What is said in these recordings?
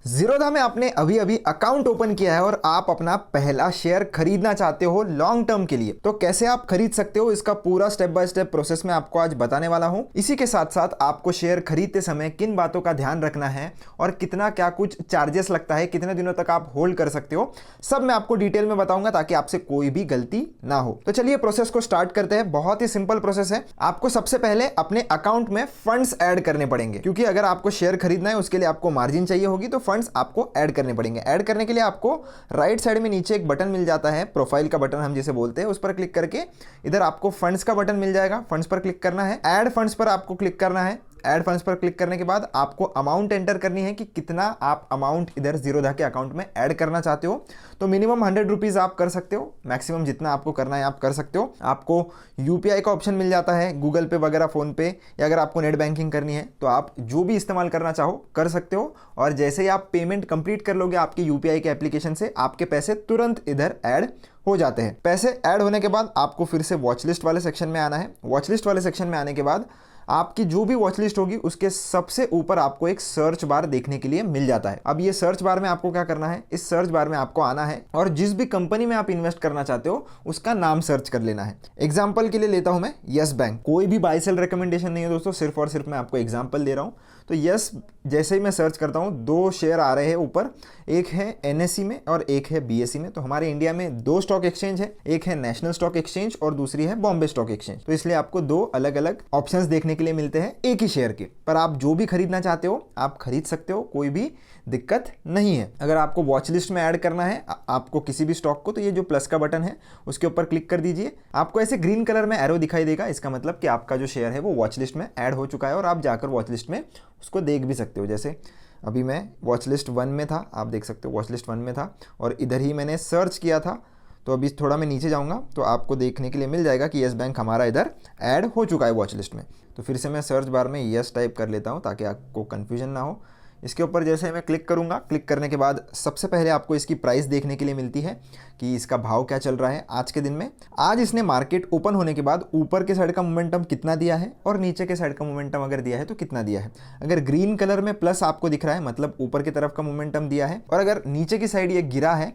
ज़ीरोधा में आपने अभी अभी अकाउंट ओपन किया है और आप अपना पहला शेयर खरीदना चाहते हो लॉन्ग टर्म के लिए। तो कैसे आप खरीद सकते हो, इसका पूरा स्टेप बाय स्टेप प्रोसेस मैं आपको आज बताने वाला हूं। इसी के साथ साथ आपको शेयर खरीदते समय किन बातों का ध्यान रखना है और कितना क्या कुछ चार्जेस लगता है, कितने दिनों तक आप होल्ड कर सकते हो, सब मैं आपको डिटेल में बताऊंगा ताकि आपसे कोई भी गलती ना हो। तो चलिए प्रोसेस को स्टार्ट करते हैं। बहुत ही सिंपल प्रोसेस है। आपको सबसे पहले अपने अकाउंट में फंड्स ऐड करने पड़ेंगे, क्योंकि अगर आपको शेयर खरीदना है उसके लिए आपको मार्जिन चाहिए होगी, तो फंड्स आपको ऐड करने पड़ेंगे। ऐड करने के लिए आपको राइट साइड में नीचे एक बटन मिल जाता है, प्रोफाइल का बटन हम जिसे बोलते हैं, उस पर क्लिक करके इधर आपको फंड्स का बटन मिल जाएगा। फंड्स पर क्लिक करना है, ऐड फंड्स पर आपको क्लिक करना है। ऐड फंड्स पर क्लिक करने के बाद आपको अमाउंट एंटर करनी है कि कितना आप अमाउंट इधर ज़ीरोधा के अकाउंट में ऐड करना चाहते हो। तो मिनिमम 100 रुपीज़ आप कर सकते हो, मैक्सिमम जितना आपको करना है आप कर सकते हो। आपको यूपीआई का ऑप्शन मिल जाता है, गूगल पे वगैरह, फ़ोन पे, या अगर आपको नेट बैंकिंग करनी है तो आप जो भी इस्तेमाल करना चाहो कर सकते हो। और जैसे ही आप पेमेंट कंप्लीट कर लोगे आपके यूपीआई के एप्लीकेशन से, आपके पैसे तुरंत इधर ऐड हो जाते हैं। पैसे ऐड होने के बाद आपको फिर से वॉच लिस्ट वाले सेक्शन में आना है। वॉच लिस्ट वाले सेक्शन में आने के बाद आपकी जो भी वॉच लिस्ट होगी उसके सबसे ऊपर आपको एक सर्च बार देखने के लिए मिल जाता है। अब ये सर्च बार में आपको क्या करना है, इस सर्च बार में आपको आना है और जिस भी कंपनी में आप इन्वेस्ट करना चाहते हो उसका नाम सर्च कर लेना है। एग्जाम्पल के लिए लेता हूं मैं यस बैंक। कोई भी बाय सेल रिकमेंडेशन नहीं है दोस्तों, सिर्फ और सिर्फ मैं आपको एग्जाम्पल दे रहा हूं। तो यस जैसे ही मैं सर्च करता हूं, दो शेयर आ रहे हैं ऊपर, एक है एनएसई में और एक है बीएसई में। तो हमारे इंडिया में दो स्टॉक एक्सचेंज है, एक है नेशनल स्टॉक एक्सचेंज और दूसरी है बॉम्बे स्टॉक एक्सचेंज। तो इसलिए आपको दो अलग अलग ऑप्शंस देखने के लिए मिलते हैं एक ही शेयर के। पर आप जो भी खरीदना चाहते हो आप खरीद सकते हो, कोई भी दिक्कत नहीं है। अगर आपको वॉच लिस्ट में ऐड करना है आपको किसी भी स्टॉक को, तो ये जो प्लस का बटन है उसके ऊपर क्लिक कर दीजिए। आपको ऐसे ग्रीन कलर में एरो दिखाई देगा, इसका मतलब कि आपका जो शेयर है वो वॉच लिस्ट में ऐड हो चुका है और आप जाकर वॉच लिस्ट में उसको देख भी सकते हो। जैसे अभी मैं वॉच लिस्ट 1 में था, आप देख सकते हो वॉच लिस्ट 1 में था और इधर ही मैंने सर्च किया था। तो अभी थोड़ा मैं नीचे जाऊंगा तो आपको देखने के लिए मिल जाएगा कि यस बैंक हमारा इधर ऐड हो चुका है वॉच लिस्ट में। तो फिर से मैं सर्च बार में यस टाइप कर लेता हूं ताकि आपको कन्फ्यूजन ना हो। इसके ऊपर जैसे मैं क्लिक करूंगा, क्लिक करने के बाद सबसे पहले आपको इसकी प्राइस देखने के लिए मिलती है कि इसका भाव क्या चल रहा है आज के दिन में। आज इसने मार्केट ओपन होने के बाद ऊपर के साइड का मोमेंटम कितना दिया है और नीचे के साइड का मोमेंटम अगर दिया है तो कितना दिया है। अगर ग्रीन कलर में प्लस आपको दिख रहा है मतलब ऊपर की तरफ का मोमेंटम दिया है, और अगर नीचे की साइड ये गिरा है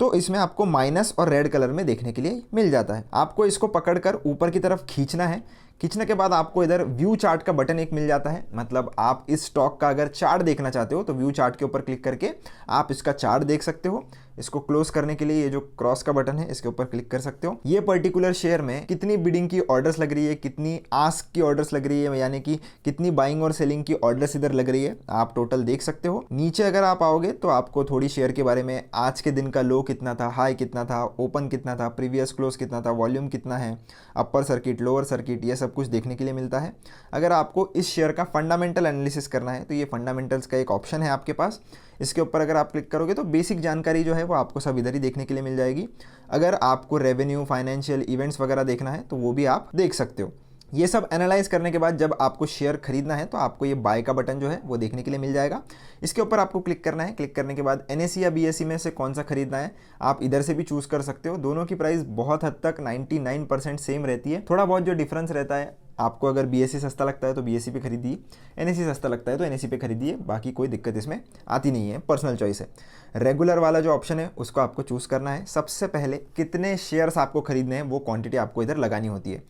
तो इसमें आपको माइनस और रेड कलर में देखने के लिए मिल जाता है। आपको इसको पकड़कर ऊपर की तरफ खींचना है। खींचने के बाद आपको इधर व्यू चार्ट का बटन एक मिल जाता है, मतलब आप इस स्टॉक का अगर चार्ट देखना चाहते हो तो व्यू चार्ट के ऊपर क्लिक करके आप इसका चार्ट देख सकते हो। इसको क्लोज करने के लिए ये जो क्रॉस का बटन है इसके ऊपर क्लिक कर सकते हो। ये पर्टिकुलर शेयर में कितनी बिडिंग की ऑर्डर्स लग रही है, कितनी आस्क की ऑर्डर्स लग रही है, यानी कि कितनी बाइंग और सेलिंग की ऑर्डर्स इधर लग रही है, आप टोटल देख सकते हो। नीचे अगर आप आओगे तो आपको थोड़ी शेयर के बारे में, आज के दिन का लो कितना था, हाई कितना था, ओपन कितना था, प्रीवियस क्लोज कितना था, वॉल्यूम कितना है, अपर सर्किट, लोअर सर्किट, ये सब कुछ देखने के लिए मिलता है। अगर आपको इस शेयर का फंडामेंटल एनालिसिस करना है तो ये फंडामेंटल्स का एक ऑप्शन है आपके पास। इसके ऊपर अगर आप क्लिक करोगे तो बेसिक जानकारी जो है वो आपको सब इधर ही देखने के लिए मिल जाएगी। अगर आपको रेवेन्यू, फाइनेंशियल, इवेंट्स वगैरह देखना है तो वो भी आप देख सकते हो। ये सब एनालाइज करने के बाद जब आपको शेयर खरीदना है तो आपको ये बाय का बटन जो है वो देखने के लिए मिल जाएगा। इसके ऊपर आपको क्लिक करना है। क्लिक करने के बाद एनएसई या बीएसई में से कौन सा खरीदना है आप इधर से भी चूज कर सकते हो। दोनों की प्राइस बहुत हद तक 99% सेम रहती है। थोड़ा बहुत जो डिफरेंस रहता है, आपको अगर बीएसई सस्ता लगता है तो बीएसई पे खरीदिए, एनएसई सस्ता लगता है तो एनएसई पे खरीदिए, बाकी कोई दिक्कत इसमें आती नहीं है, पर्सनल चॉइस है। रेगुलर वाला जो ऑप्शन है उसको आपको चूज़ करना है। सबसे पहले कितने शेयर्स आपको खरीदने हैं वो क्वांटिटी आपको इधर लगानी होती है।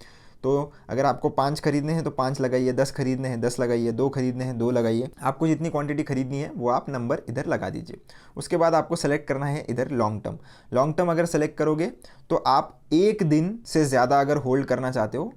तो अगर आपको 5 खरीदने हैं तो 5 लगाइए, 10 खरीदने हैं 10 लगाइए, 2 खरीदने हैं 2 लगाइए। आपको जितनी क्वांटिटी खरीदनी है वो आप नंबर इधर लगा दीजिए। उसके बाद आपको सेलेक्ट करना है इधर लॉन्ग टर्म। लॉन्ग टर्म अगर सेलेक्ट करोगे तो आप एक दिन से ज़्यादा अगर होल्ड करना चाहते हो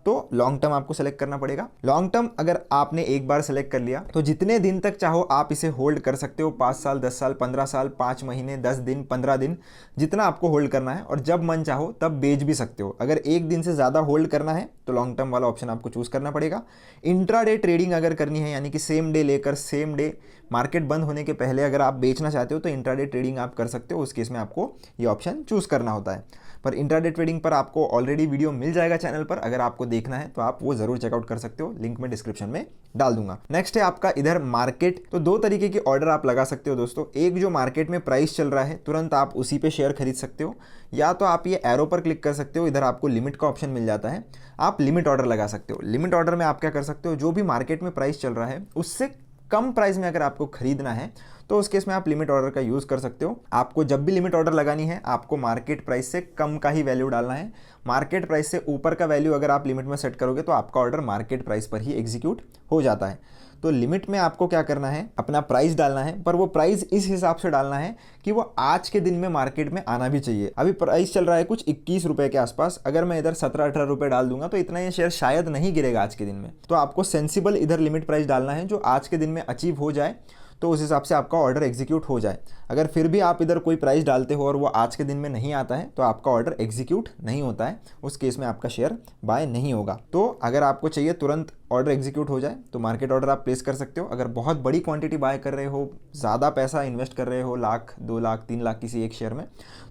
तो लॉन्ग टर्म आपको सेलेक्ट करना पड़ेगा। लॉन्ग टर्म अगर आपने एक बार सेलेक्ट कर लिया तो जितने दिन तक चाहो आप इसे होल्ड कर सकते हो, 5 साल, 10 साल, 15 साल, 5 महीने, 10 दिन, 15 दिन, जितना आपको होल्ड करना है, और जब मन चाहो तब बेच भी सकते हो। अगर एक दिन से ज़्यादा होल्ड करना है तो लॉन्ग टर्म वाला ऑप्शन आपको चूज़ करना पड़ेगा। इंट्राडे ट्रेडिंग अगर करनी है, यानी कि सेम डे लेकर सेम डे मार्केट बंद होने के पहले अगर आप बेचना चाहते हो तो इंट्राडे ट्रेडिंग आप कर सकते हो। उस केस में आपको ये ऑप्शन चूज़ करना होता है। पर इंट्राडे ट्रेडिंग पर आपको ऑलरेडी वीडियो मिल जाएगा चैनल पर, अगर आपको देखना है तो आप वो जरूर चेकआउट कर सकते हो, लिंक मैं डिस्क्रिप्शन में डाल दूंगा। नेक्स्ट है आपका इधर मार्केट। तो दो तरीके की ऑर्डर आप लगा सकते हो दोस्तों। एक जो मार्केट में प्राइस चल रहा है तुरंत आप उसी पे शेयर खरीद सकते हो, या तो आप ये एरो पर क्लिक कर सकते हो, इधर आपको लिमिट का ऑप्शन मिल जाता है, आप लिमिट ऑर्डर लगा सकते हो। लिमिट ऑर्डर में आप क्या कर सकते हो, जो भी मार्केट में प्राइस चल रहा है उससे कम प्राइस में अगर आपको खरीदना है तो उस केस में आप लिमिट ऑर्डर का यूज़ कर सकते हो। आपको जब भी लिमिट ऑर्डर लगानी है आपको मार्केट प्राइस से कम का ही वैल्यू डालना है। मार्केट प्राइस से ऊपर का वैल्यू अगर आप लिमिट में सेट करोगे तो आपका ऑर्डर मार्केट प्राइस पर ही एग्जीक्यूट हो जाता है। तो लिमिट में आपको क्या करना है, अपना प्राइस डालना है, पर वो प्राइस इस हिसाब से डालना है कि वो आज के दिन में मार्केट में आना भी चाहिए। अभी प्राइस चल रहा है कुछ 21 रुपए के आसपास, अगर मैं इधर 17-18 रुपए डाल दूंगा तो इतना ये शेयर शायद नहीं गिरेगा आज के दिन में। तो आपको सेंसिबल इधर लिमिट प्राइस डालना है जो आज के दिन में अचीव हो जाए, तो उस हिसाब से आपका ऑर्डर एग्जीक्यूट हो जाए। अगर फिर भी आप इधर कोई प्राइस डालते हो और वो आज के दिन में नहीं आता है तो आपका ऑर्डर एग्जीक्यूट नहीं होता है, उस केस में आपका शेयर बाय नहीं होगा। तो अगर आपको चाहिए तुरंत ऑर्डर एग्जीक्यूट हो जाए तो मार्केट ऑर्डर आप प्लेस कर सकते हो। अगर बहुत बड़ी क्वांटिटी बाय कर रहे हो, ज़्यादा पैसा इन्वेस्ट कर रहे हो, लाख 2 लाख 3 लाख किसी एक शेयर में,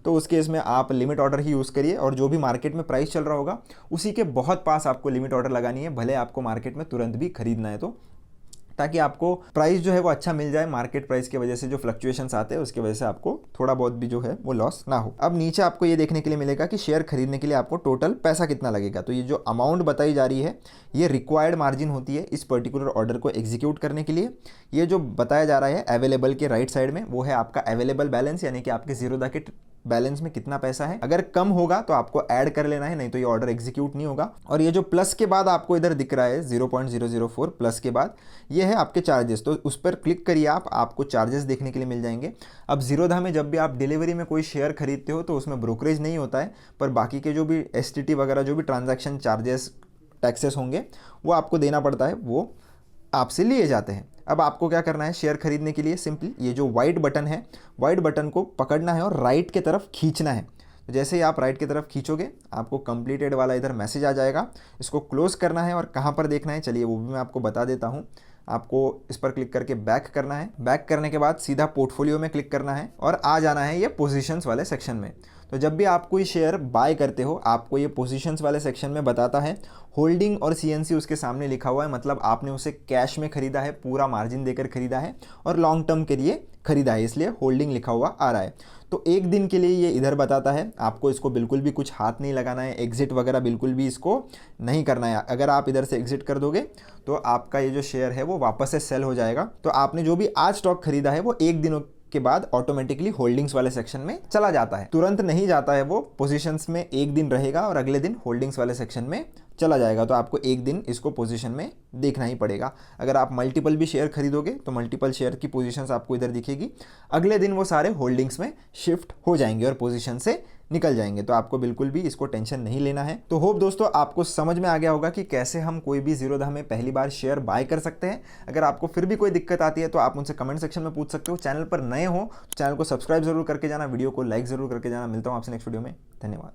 तो उस केस में आप लिमिट ऑर्डर ही यूज़ करिए और जो भी मार्केट में प्राइस चल रहा होगा उसी के बहुत पास आपको लिमिट ऑर्डर लगानी है, भले आपको मार्केट में तुरंत भी खरीदना है तो, ताकि आपको प्राइस जो है वो अच्छा मिल जाए। मार्केट प्राइस की वजह से जो फ्लक्चुएशंस आते हैं उसकी वजह से आपको थोड़ा बहुत भी जो है वो लॉस ना हो। अब नीचे आपको ये देखने के लिए मिलेगा कि शेयर खरीदने के लिए आपको टोटल पैसा कितना लगेगा। तो ये जो अमाउंट बताई जा रही है ये रिक्वायर्ड मार्जिन होती है इस पर्टिकुलर ऑर्डर को एग्जीक्यूट करने के लिए। ये जो बताया जा रहा है अवेलेबल के राइट साइड में वो है आपका अवेलेबल बैलेंस, यानी कि आपके जीरोधा के बैलेंस में कितना पैसा है। अगर कम होगा तो आपको ऐड कर लेना है, नहीं तो ये ऑर्डर एग्जीक्यूट नहीं होगा। और ये जो प्लस के बाद आपको इधर दिख रहा है 0.004 प्लस के बाद, ये है आपके चार्जेस। तो उस पर क्लिक करिए आप, आपको चार्जेस देखने के लिए मिल जाएंगे। अब जीरोधा में जब भी आप डिलीवरी में कोई शेयर खरीदते हो तो उसमें ब्रोकरेज नहीं होता है, पर बाकी के जो भी STT वगैरह जो भी ट्रांजैक्शन चार्जेस टैक्सेस होंगे वो आपको देना पड़ता है, वो आपसे लिए जाते हैं। अब आपको क्या करना है शेयर खरीदने के लिए, सिंपली ये जो वाइट बटन है, वाइट बटन को पकड़ना है और राइट की तरफ खींचना है। तो जैसे ही आप राइट की तरफ खींचोगे आपको कंप्लीटेड वाला इधर मैसेज आ जाएगा। इसको क्लोज करना है और कहाँ पर देखना है चलिए वो भी मैं आपको बता देता हूँ। आपको इस पर क्लिक करके बैक करना है। बैक करने के बाद सीधा पोर्टफोलियो में क्लिक करना है और आ जाना है ये पोजीशंस वाले सेक्शन में। तो जब भी आप कोई शेयर बाय करते हो आपको ये पोजीशंस वाले सेक्शन में बताता है होल्डिंग और CNC उसके सामने लिखा हुआ है, मतलब आपने उसे कैश में खरीदा है, पूरा मार्जिन देकर खरीदा है और लॉन्ग टर्म के लिए खरीदा है, इसलिए होल्डिंग लिखा हुआ आ रहा है। तो एक दिन के लिए ये इधर बताता है, आपको इसको बिल्कुल भी कुछ हाथ नहीं लगाना है, एग्जिट वगैरह बिल्कुल भी इसको नहीं करना है। अगर आप इधर से एग्जिट कर दोगे तो आपका ये जो शेयर है वो वापस से सेल हो जाएगा। तो आपने जो भी आज स्टॉक खरीदा है वो एक दिन के बाद ऑटोमेटिकली होल्डिंग्स वाले सेक्शन में चला जाता है, तुरंत नहीं जाता है, वो पोजीशंस में एक दिन रहेगा और अगले दिन होल्डिंग्स वाले सेक्शन में चला जाएगा। तो आपको एक दिन इसको पोजीशन में देखना ही पड़ेगा। अगर आप मल्टीपल भी शेयर खरीदोगे तो मल्टीपल शेयर की पोजीशंस आपको इधर दिखेगी, अगले दिन वो सारे होल्डिंग्स में शिफ्ट हो जाएंगे और पोजीशन से निकल जाएंगे। तो आपको बिल्कुल भी इसको टेंशन नहीं लेना है। तो होप दोस्तों आपको समझ में आ गया होगा कि कैसे हम कोई भी जीरोधा में पहली बार शेयर बाय कर सकते हैं। अगर आपको फिर भी कोई दिक्कत आती है तो आप मुझसे कमेंट सेक्शन में पूछ सकते हो। चैनल पर नए हो तो चैनल को सब्सक्राइब जरूर करके जाना, वीडियो को लाइक जरूर करके जाना। मिलता हूँ आपसे नेक्स्ट वीडियो में, धन्यवाद।